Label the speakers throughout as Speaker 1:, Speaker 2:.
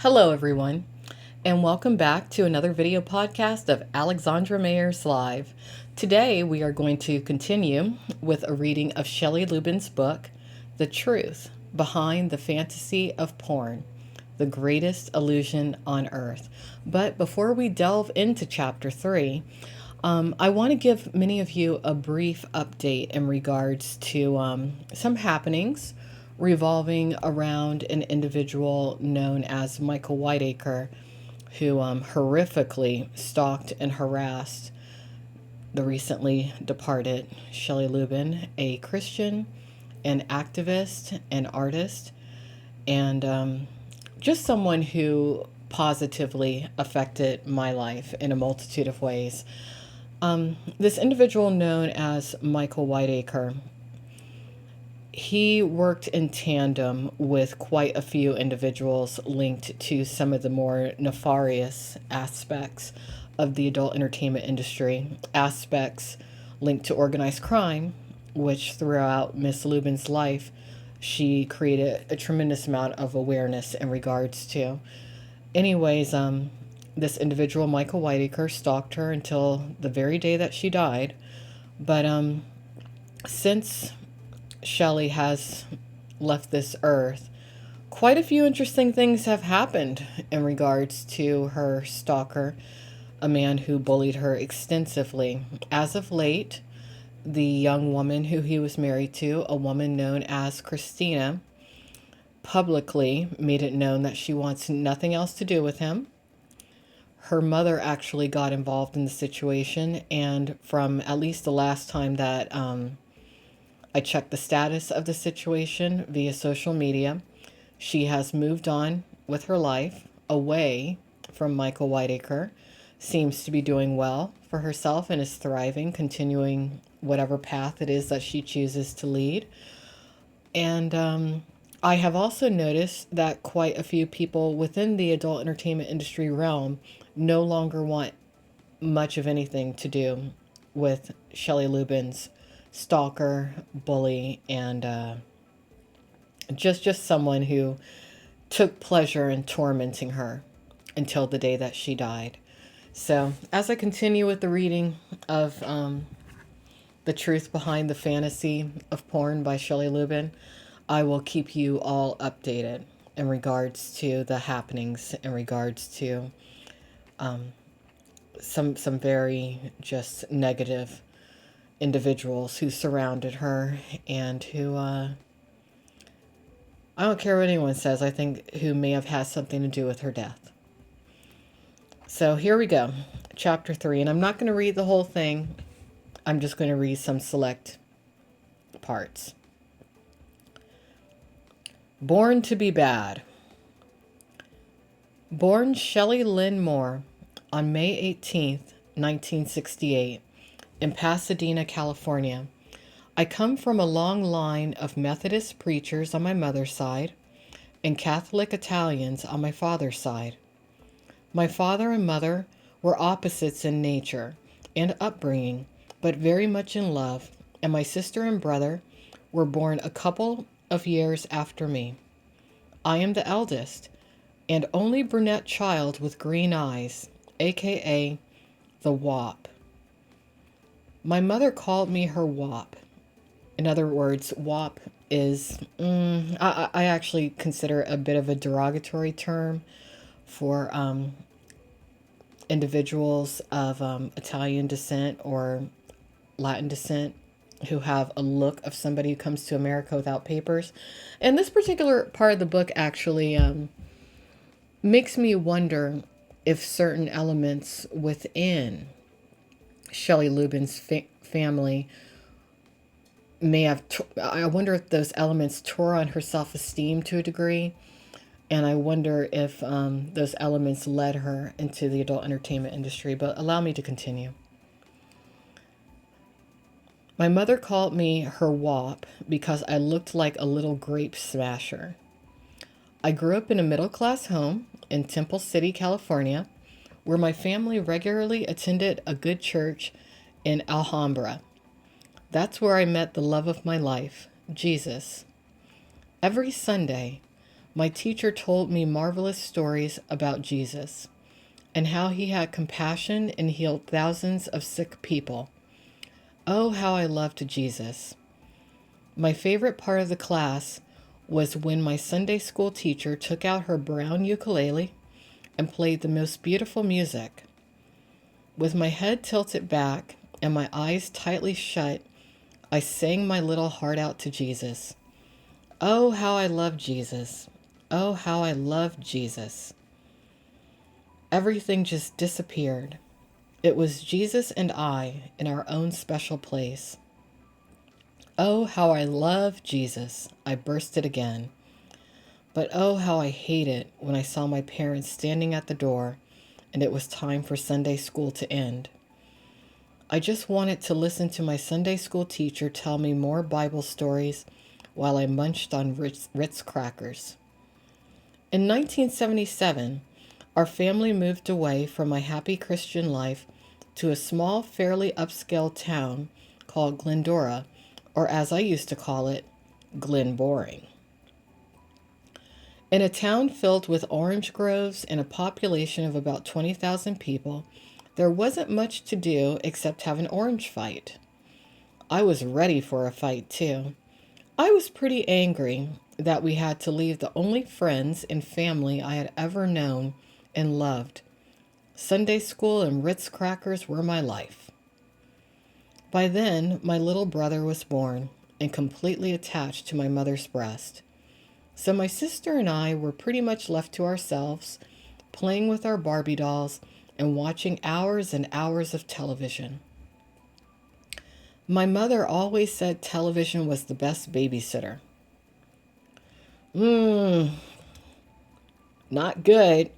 Speaker 1: Hello, everyone, and welcome back to another video podcast of Alexandra Mayers Live. Today, we are going to continue with a reading of Shelley Lubben's book, The Truth Behind the Fantasy of Porn, the Greatest Illusion on Earth. But before we delve into Chapter 3, I want to give many of you a brief update in regards to some happenings revolving around an individual known as Michael Whiteacre, who horrifically stalked and harassed the recently departed Shelley Lubben, a Christian, an activist, an artist, and just someone who positively affected my life in a multitude of ways. This individual known as Michael Whiteacre, he worked in tandem with quite a few individuals linked to some of the more nefarious aspects of the adult entertainment industry, aspects linked to organized crime, which throughout Miss Lubben's life, she created a tremendous amount of awareness in regards to. Anyways, this individual, Michael Whiteacre, stalked her until the very day that she died. But since Shelley has left this earth, quite a few interesting things have happened in regards to her stalker, a man who bullied her extensively. As of late, the young woman who he was married to, a woman known as Christina, publicly made it known that she wants nothing else to do with him. Her mother actually got involved in the situation, and from at least the last time that I checked the status of the situation via social media, she has moved on with her life away from Michael Whiteacre, seems to be doing well for herself and is thriving, continuing whatever path it is that she chooses to lead. And I have also noticed that quite a few people within the adult entertainment industry realm no longer want much of anything to do with Shelley Lubben's stalker, bully, and just someone who took pleasure in tormenting her until the day that she died. So as I continue with the reading of The Truth Behind the Fantasy of Porn by Shelley Lubben, I will keep you all updated in regards to the happenings, in regards to some very just negative individuals who surrounded her and who, I don't care what anyone says, I think who may have had something to do with her death. So here we go, Chapter 3, and I'm not going to read the whole thing. I'm just going to read some select parts. Born to be bad. Born Shelley Lynn Moore on May 18th, 1968, in Pasadena, California. I come from a long line of Methodist preachers on my mother's side and Catholic Italians on my father's side. My father and mother were opposites in nature and upbringing, but very much in love, and my sister and brother were born a couple of years after me. I am the eldest and only brunette child with green eyes, aka the WAP. My mother called me her WAP. In other words, WAP is, I actually consider a bit of a derogatory term for individuals of Italian descent or Latin descent who have a look of somebody who comes to America without papers. And this particular part of the book actually makes me wonder if certain elements within Shelley Lubben's family may have, I wonder if those elements tore on her self-esteem to a degree, and I wonder if those elements led her into the adult entertainment industry. But allow me to continue. My mother called me her WAP because I looked like a little grape smasher. I grew up in a middle-class home in Temple City, California, where my family regularly attended a good church in Alhambra. That's where I met the love of my life, Jesus. Every Sunday, My teacher told me marvelous stories about Jesus and how he had compassion and healed thousands of sick people. Oh, how I loved Jesus. My favorite part of the class was when my Sunday school teacher took out her brown ukulele and played the most beautiful music. With my head tilted back and my eyes tightly shut, I sang my little heart out to Jesus. Oh, how I love Jesus. Oh, how I love Jesus. Everything just disappeared. It was Jesus and I in our own special place. Oh, how I love Jesus. I bursted again. But oh, how I hated when I saw my parents standing at the door and it was time for Sunday school to end. I just wanted to listen to my Sunday school teacher tell me more Bible stories while I munched on Ritz crackers. In 1977, our family moved away from my happy Christian life to a small, fairly upscale town called Glendora, or as I used to call it, Glen Boring. In a town filled with orange groves and a population of about 20,000 people, there wasn't much to do except have an orange fight. I was ready for a fight, too. I was pretty angry that we had to leave the only friends and family I had ever known and loved. Sunday school and Ritz crackers were my life. By then, my little brother was born and completely attached to my mother's breast. So my sister and I were pretty much left to ourselves, playing with our Barbie dolls and watching hours and hours of television. My mother always said television was the best babysitter. Not good.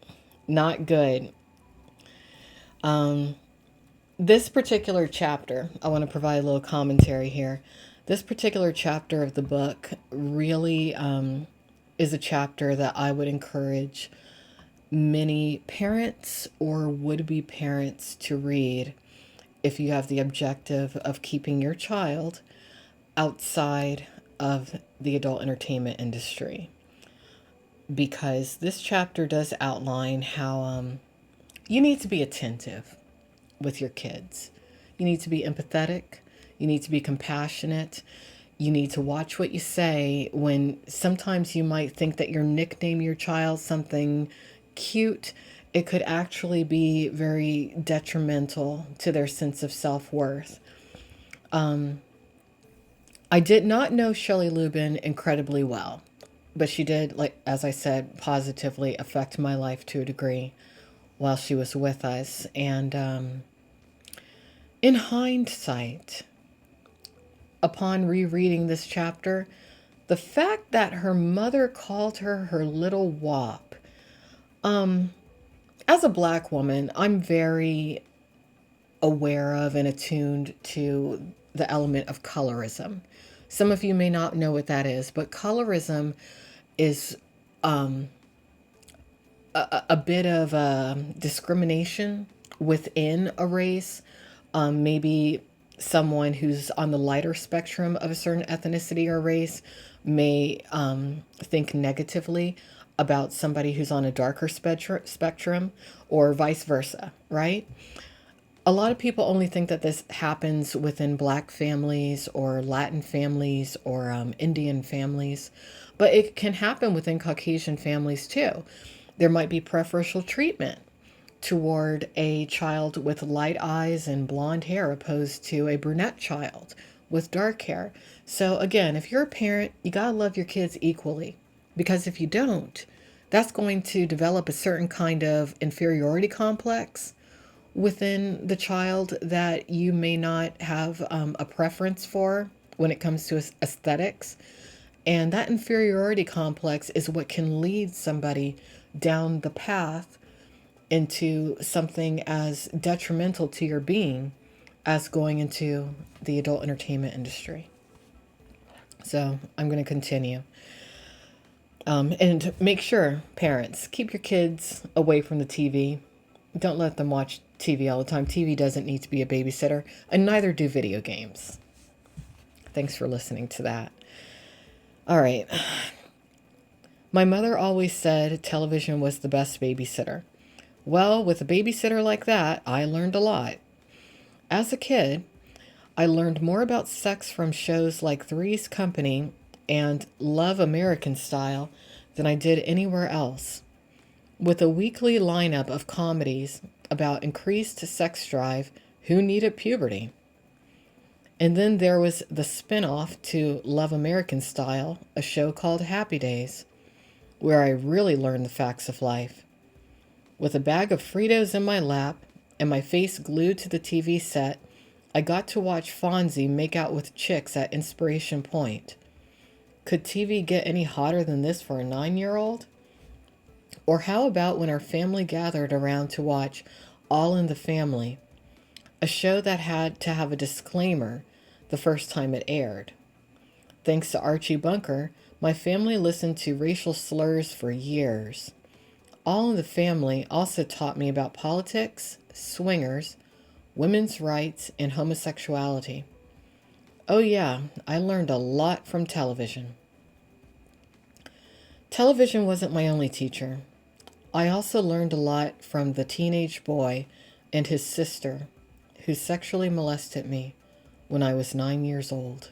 Speaker 1: Not good. This particular chapter, I want to provide a little commentary here. This particular chapter of the book really is a chapter that I would encourage many parents or would-be parents to read if you have the objective of keeping your child outside of the adult entertainment industry. Because this chapter does outline how you need to be attentive with your kids. You need to be empathetic. You need to be compassionate. You need to watch what you say when sometimes you might think that you're nicknaming your child something cute. It could actually be very detrimental to their sense of self-worth. I did not know Shelley Lubben incredibly well, but she did, like as I said, positively affect my life to a degree while she was with us. And in hindsight, upon rereading this chapter, the fact that her mother called her little wop, as a Black woman, I'm very aware of and attuned to the element of colorism. Some of you may not know what that is, but colorism is a bit of discrimination within a race. Maybe someone who's on the lighter spectrum of a certain ethnicity or race may think negatively about somebody who's on a darker spectrum, or vice versa, right? A lot of people only think that this happens within Black families or Latin families or Indian families, but it can happen within Caucasian families too. There might be preferential treatment toward a child with light eyes and blonde hair opposed to a brunette child with dark hair. So again, if you're a parent, you gotta love your kids equally, because if you don't, that's going to develop a certain kind of inferiority complex within the child that you may not have a preference for when it comes to aesthetics. And that inferiority complex is what can lead somebody down the path into something as detrimental to your being as going into the adult entertainment industry. So I'm going to continue. And make sure, parents, keep your kids away from the TV. Don't let them watch TV all the time. TV doesn't need to be a babysitter, and neither do video games. Thanks for listening to that. All right. My mother always said television was the best babysitter. Well, with a babysitter like that, I learned a lot. As a kid, I learned more about sex from shows like Three's Company and Love American Style than I did anywhere else. With a weekly lineup of comedies about increased sex drive, who needed puberty? And then there was the spin-off to Love American Style, a show called Happy Days, where I really learned the facts of life. With a bag of Fritos in my lap and my face glued to the TV set, I got to watch Fonzie make out with chicks at Inspiration Point. Could TV get any hotter than this for a 9-year-old? Or how about when our family gathered around to watch All in the Family, a show that had to have a disclaimer the first time it aired? Thanks to Archie Bunker, my family listened to racial slurs for years. All in the Family also taught me about politics, swingers, women's rights, and homosexuality. Oh yeah, I learned a lot from television. Television wasn't my only teacher. I also learned a lot from the teenage boy and his sister who sexually molested me when I was 9 years old.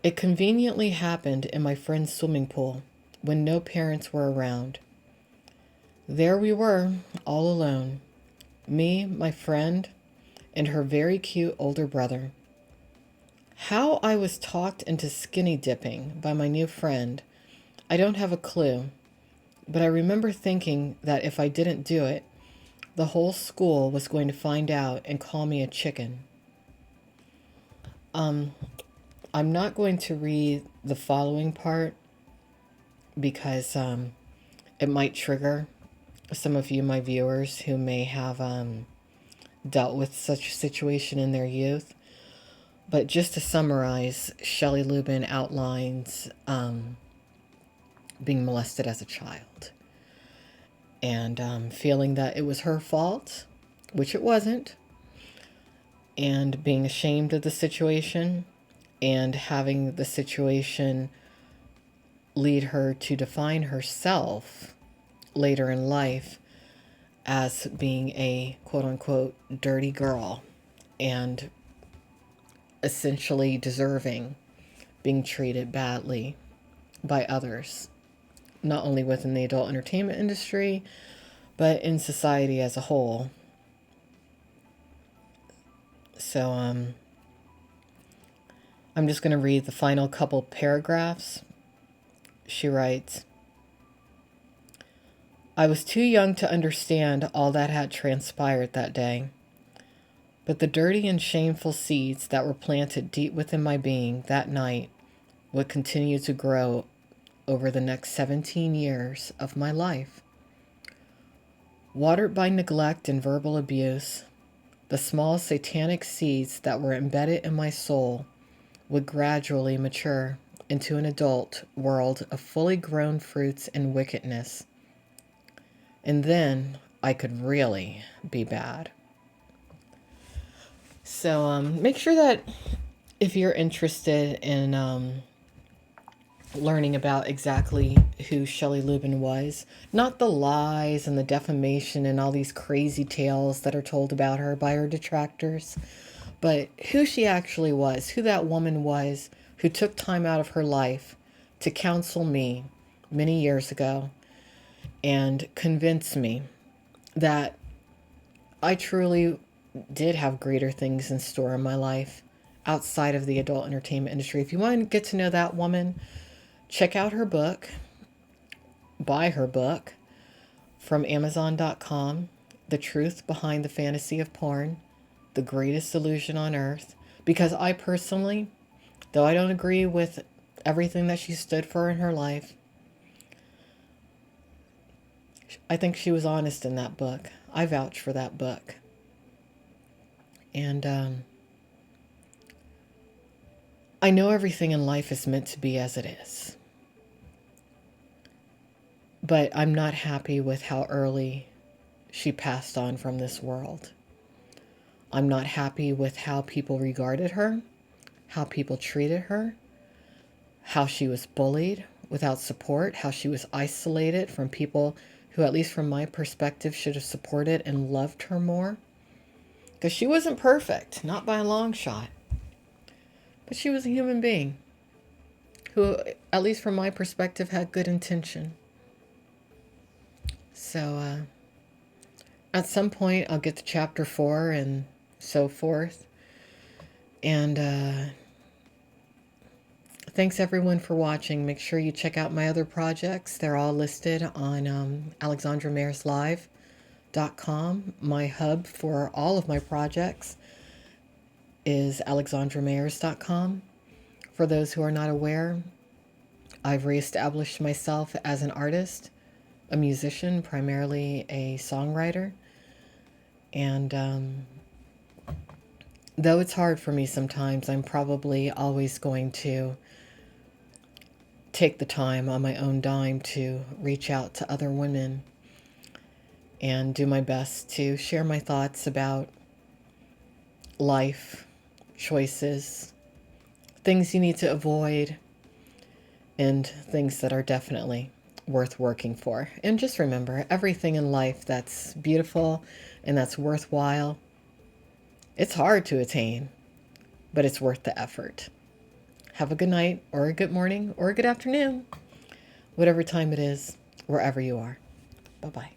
Speaker 1: It conveniently happened in my friend's swimming pool when no parents were around. There we were, all alone. Me, my friend, and her very cute older brother. How I was talked into skinny dipping by my new friend, I don't have a clue, but I remember thinking that if I didn't do it, the whole school was going to find out and call me a chicken. I'm not going to read the following part because it might trigger some of you, my viewers, who may have dealt with such a situation in their youth. But just to summarize, Shelley Lubben outlines being molested as a child and feeling that it was her fault, which it wasn't, and being ashamed of the situation and having the situation lead her to define herself later in life as being a quote-unquote dirty girl and essentially deserving being treated badly by others, not only within the adult entertainment industry, but in society as a whole. So I'm just going to read the final couple paragraphs. She writes, I was too young to understand all that had transpired that day, but the dirty and shameful seeds that were planted deep within my being that night would continue to grow over the next 17 years of my life. Watered by neglect and verbal abuse, the small satanic seeds that were embedded in my soul would gradually mature into an adult world of fully grown fruits and wickedness. And then I could really be bad. So make sure that if you're interested in learning about exactly who Shelley Lubben was, not the lies and the defamation and all these crazy tales that are told about her by her detractors, but who she actually was, who that woman was who took time out of her life to counsel me many years ago and convince me that I truly did have greater things in store in my life outside of the adult entertainment industry. If you want to get to know that woman, check out her book, buy her book from Amazon.com, The Truth Behind the Fantasy of Porn, The Greatest Illusion on Earth, because I personally, though I don't agree with everything that she stood for in her life, I think she was honest in that book. I vouch for that book. And I know everything in life is meant to be as it is. But I'm not happy with how early she passed on from this world. I'm not happy with how people regarded her, how people treated her, how she was bullied, without support, how she was isolated from people who, at least from my perspective, should have supported and loved her more. Because she wasn't perfect, not by a long shot. But she was a human being who, at least from my perspective, had good intention. So at some point, I'll get to chapter 4 and so forth. And thanks everyone for watching. Make sure you check out my other projects. They're all listed on alexandramayerslive.com. My hub for all of my projects is alexandramayers.com. For those who are not aware, I've reestablished myself as an artist, a musician, primarily a songwriter. And though it's hard for me sometimes, I'm probably always going to take the time on my own dime to reach out to other women and do my best to share my thoughts about life, choices, things you need to avoid, and things that are definitely worth working for. And just remember, everything in life that's beautiful and that's worthwhile, it's hard to attain, but it's worth the effort. Have a good night, or a good morning, or a good afternoon, whatever time it is, wherever you are. Bye-bye.